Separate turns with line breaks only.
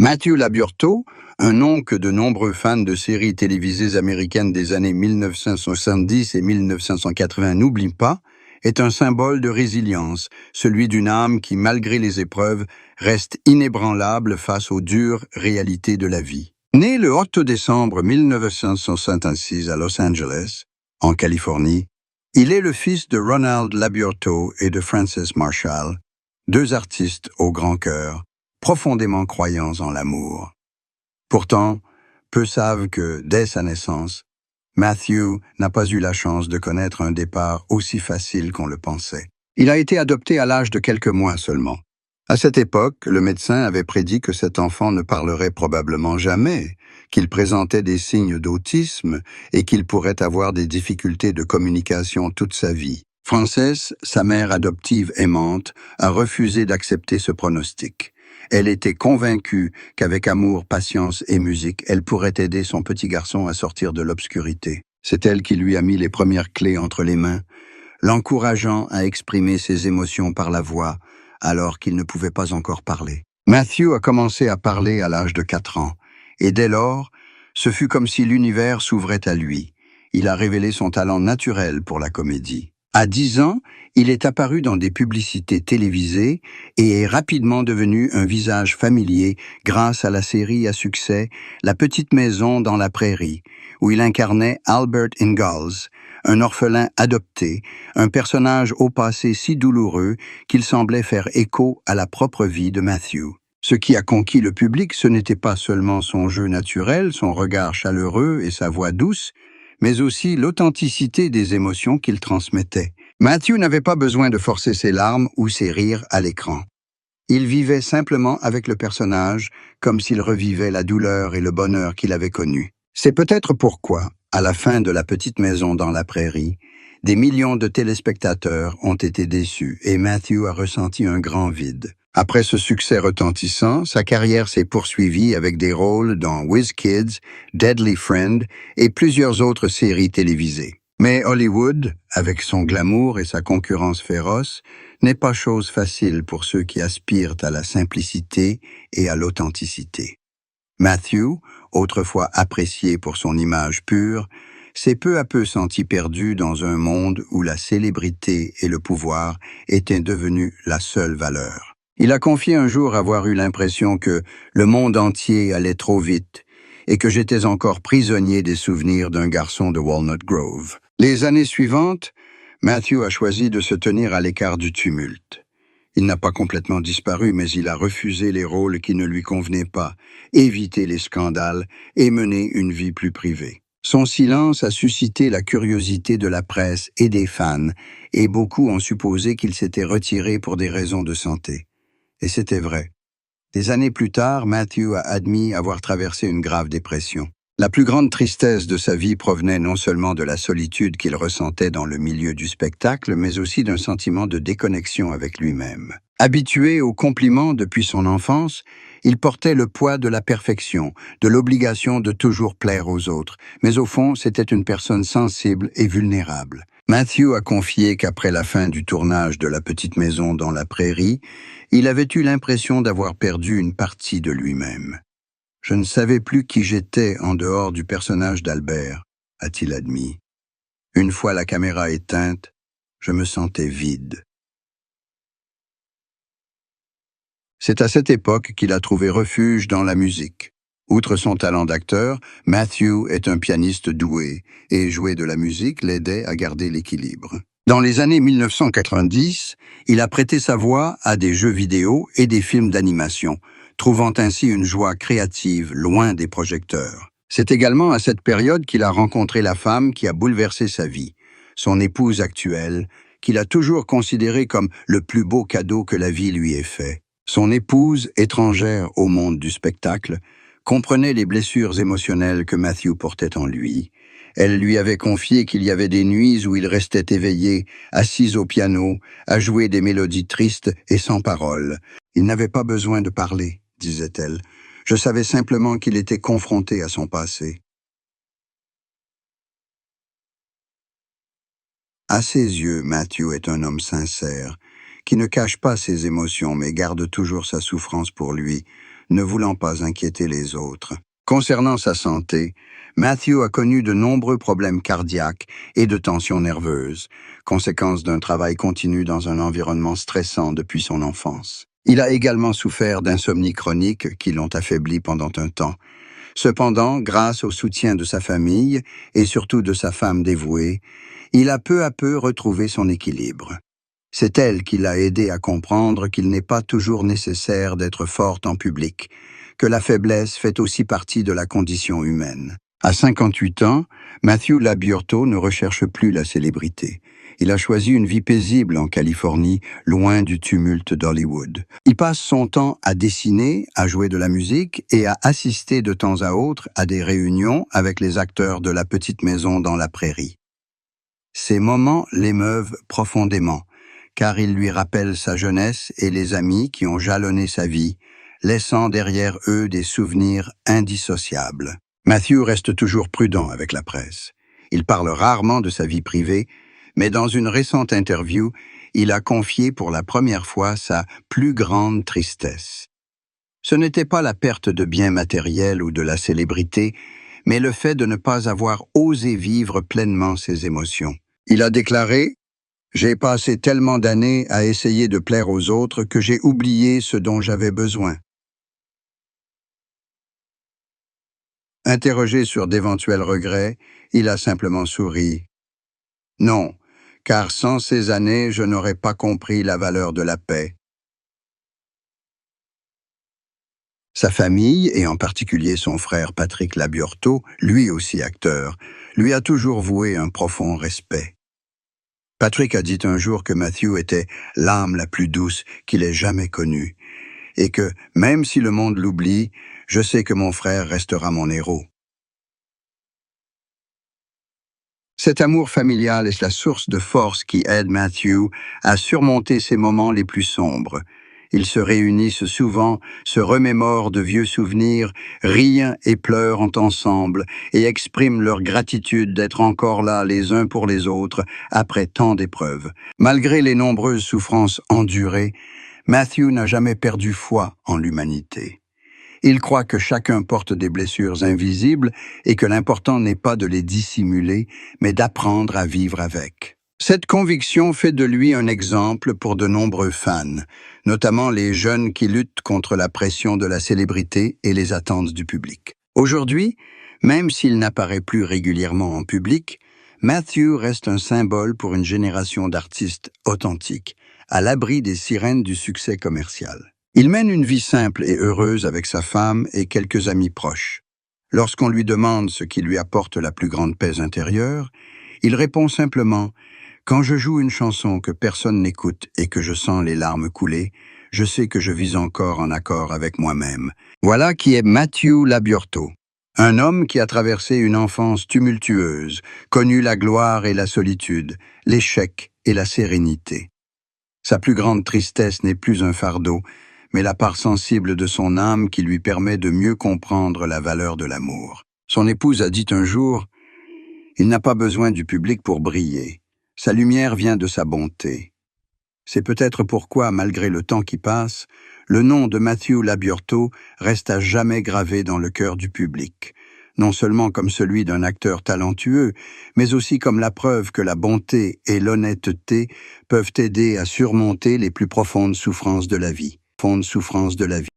Matthew Laburto, un nom que de nombreux fans de séries télévisées américaines des années 1970 et 1980 n'oublient pas, est un symbole de résilience, celui d'une âme qui, malgré les épreuves, reste inébranlable face aux dures réalités de la vie. Né le 8 décembre 1966 à Los Angeles, en Californie, il est le fils de Ronald Laburto et de Frances Marshall, deux artistes au grand cœur, profondément croyants en l'amour. Pourtant, peu savent que, dès sa naissance, Matthew n'a pas eu la chance de connaître un départ aussi facile qu'on le pensait. Il a été adopté à l'âge de quelques mois seulement. À cette époque, le médecin avait prédit que cet enfant ne parlerait probablement jamais, qu'il présentait des signes d'autisme et qu'il pourrait avoir des difficultés de communication toute sa vie. Frances, sa mère adoptive aimante, a refusé d'accepter ce pronostic. Elle était convaincue qu'avec amour, patience et musique, elle pourrait aider son petit garçon à sortir de l'obscurité. C'est elle qui lui a mis les premières clés entre les mains, l'encourageant à exprimer ses émotions par la voix, alors qu'il ne pouvait pas encore parler. Matthew a commencé à parler à l'âge de 4 ans, et dès lors, ce fut comme si l'univers s'ouvrait à lui. Il a révélé son talent naturel pour la comédie. À 10 ans, il est apparu dans des publicités télévisées et est rapidement devenu un visage familier grâce à la série à succès La Petite Maison dans la Prairie, où il incarnait Albert Ingalls, un orphelin adopté, un personnage au passé si douloureux qu'il semblait faire écho à la propre vie de Matthew. Ce qui a conquis le public, ce n'était pas seulement son jeu naturel, son regard chaleureux et sa voix douce, mais aussi l'authenticité des émotions qu'il transmettait. Matthew n'avait pas besoin de forcer ses larmes ou ses rires à l'écran. Il vivait simplement avec le personnage, comme s'il revivait la douleur et le bonheur qu'il avait connus. C'est peut-être pourquoi, à la fin de La Petite Maison dans la Prairie, des millions de téléspectateurs ont été déçus et Matthew a ressenti un grand vide. Après ce succès retentissant, sa carrière s'est poursuivie avec des rôles dans Whiz Kids, Deadly Friend et plusieurs autres séries télévisées. Mais Hollywood, avec son glamour et sa concurrence féroce, n'est pas chose facile pour ceux qui aspirent à la simplicité et à l'authenticité. Matthew, autrefois apprécié pour son image pure, s'est peu à peu senti perdu dans un monde où la célébrité et le pouvoir étaient devenus la seule valeur. Il a confié un jour avoir eu l'impression que le monde entier allait trop vite et que j'étais encore prisonnier des souvenirs d'un garçon de Walnut Grove. Les années suivantes, Matthew a choisi de se tenir à l'écart du tumulte. Il n'a pas complètement disparu, mais il a refusé les rôles qui ne lui convenaient pas, évité les scandales et mené une vie plus privée. Son silence a suscité la curiosité de la presse et des fans, et beaucoup ont supposé qu'il s'était retiré pour des raisons de santé. Et c'était vrai. Des années plus tard, Matthew a admis avoir traversé une grave dépression. La plus grande tristesse de sa vie provenait non seulement de la solitude qu'il ressentait dans le milieu du spectacle, mais aussi d'un sentiment de déconnexion avec lui-même. Habitué aux compliments depuis son enfance, il portait le poids de la perfection, de l'obligation de toujours plaire aux autres, mais au fond, c'était une personne sensible et vulnérable. Matthew a confié qu'après la fin du tournage de La Petite Maison dans la Prairie, il avait eu l'impression d'avoir perdu une partie de lui-même. « Je ne savais plus qui j'étais en dehors du personnage d'Albert », a-t-il admis. « Une fois la caméra éteinte, je me sentais vide. » C'est à cette époque qu'il a trouvé refuge dans la musique. Outre son talent d'acteur, Matthew est un pianiste doué et jouer de la musique l'aidait à garder l'équilibre. Dans les années 1990, il a prêté sa voix à des jeux vidéo et des films d'animation, trouvant ainsi une joie créative loin des projecteurs. C'est également à cette période qu'il a rencontré la femme qui a bouleversé sa vie, son épouse actuelle, qu'il a toujours considérée comme le plus beau cadeau que la vie lui ait fait. Son épouse, étrangère au monde du spectacle, comprenait les blessures émotionnelles que Matthew portait en lui. Elle lui avait confié qu'il y avait des nuits où il restait éveillé, assis au piano, à jouer des mélodies tristes et sans paroles. Il n'avait pas besoin de parler, disait-elle. Je savais simplement qu'il était confronté à son passé. À ses yeux, Matthew est un homme sincère, qui ne cache pas ses émotions mais garde toujours sa souffrance pour lui, ne voulant pas inquiéter les autres. Concernant sa santé, Matthew a connu de nombreux problèmes cardiaques et de tensions nerveuses, conséquence d'un travail continu dans un environnement stressant depuis son enfance. Il a également souffert d'insomnie chronique qui l'ont affaibli pendant un temps. Cependant, grâce au soutien de sa famille et surtout de sa femme dévouée, il a peu à peu retrouvé son équilibre. C'est elle qui l'a aidé à comprendre qu'il n'est pas toujours nécessaire d'être forte en public, que la faiblesse fait aussi partie de la condition humaine. À 58 ans, Matthew Labiorto ne recherche plus la célébrité. Il a choisi une vie paisible en Californie, loin du tumulte d'Hollywood. Il passe son temps à dessiner, à jouer de la musique et à assister de temps à autre à des réunions avec les acteurs de la petite maison dans la prairie. Ces moments l'émeuvent profondément, car ils lui rappellent sa jeunesse et les amis qui ont jalonné sa vie, laissant derrière eux des souvenirs indissociables. Matthew reste toujours prudent avec la presse. Il parle rarement de sa vie privée, mais dans une récente interview, il a confié pour la première fois sa plus grande tristesse. Ce n'était pas la perte de biens matériels ou de la célébrité, mais le fait de ne pas avoir osé vivre pleinement ses émotions. Il a déclaré « J'ai passé tellement d'années à essayer de plaire aux autres que j'ai oublié ce dont j'avais besoin. » Interrogé sur d'éventuels regrets, il a simplement souri. « Non, car sans ces années, je n'aurais pas compris la valeur de la paix. » Sa famille, et en particulier son frère Patrick Labiorto, lui aussi acteur, lui a toujours voué un profond respect. Patrick a dit un jour que Matthew était l'âme la plus douce qu'il ait jamais connue, et que, même si le monde l'oublie, je sais que mon frère restera mon héros. Cet amour familial est la source de force qui aide Matthew à surmonter ses moments les plus sombres. Ils se réunissent souvent, se remémorent de vieux souvenirs, rient et pleurent ensemble et expriment leur gratitude d'être encore là les uns pour les autres après tant d'épreuves. Malgré les nombreuses souffrances endurées, Matthew n'a jamais perdu foi en l'humanité. Il croit que chacun porte des blessures invisibles et que l'important n'est pas de les dissimuler, mais d'apprendre à vivre avec. Cette conviction fait de lui un exemple pour de nombreux fans, notamment les jeunes qui luttent contre la pression de la célébrité et les attentes du public. Aujourd'hui, même s'il n'apparaît plus régulièrement en public, Matthew reste un symbole pour une génération d'artistes authentiques, à l'abri des sirènes du succès commercial. Il mène une vie simple et heureuse avec sa femme et quelques amis proches. Lorsqu'on lui demande ce qui lui apporte la plus grande paix intérieure, il répond simplement « Quand je joue une chanson que personne n'écoute et que je sens les larmes couler, je sais que je vis encore en accord avec moi-même. » Voilà qui est Matthew Labiorto, un homme qui a traversé une enfance tumultueuse, connu la gloire et la solitude, l'échec et la sérénité. Sa plus grande tristesse n'est plus un fardeau, mais la part sensible de son âme qui lui permet de mieux comprendre la valeur de l'amour. Son épouse a dit un jour « Il n'a pas besoin du public pour briller. Sa lumière vient de sa bonté. » C'est peut-être pourquoi, malgré le temps qui passe, le nom de Matthew Labiorto reste à jamais gravé dans le cœur du public, non seulement comme celui d'un acteur talentueux, mais aussi comme la preuve que la bonté et l'honnêteté peuvent aider à surmonter les plus profondes souffrances de la vie.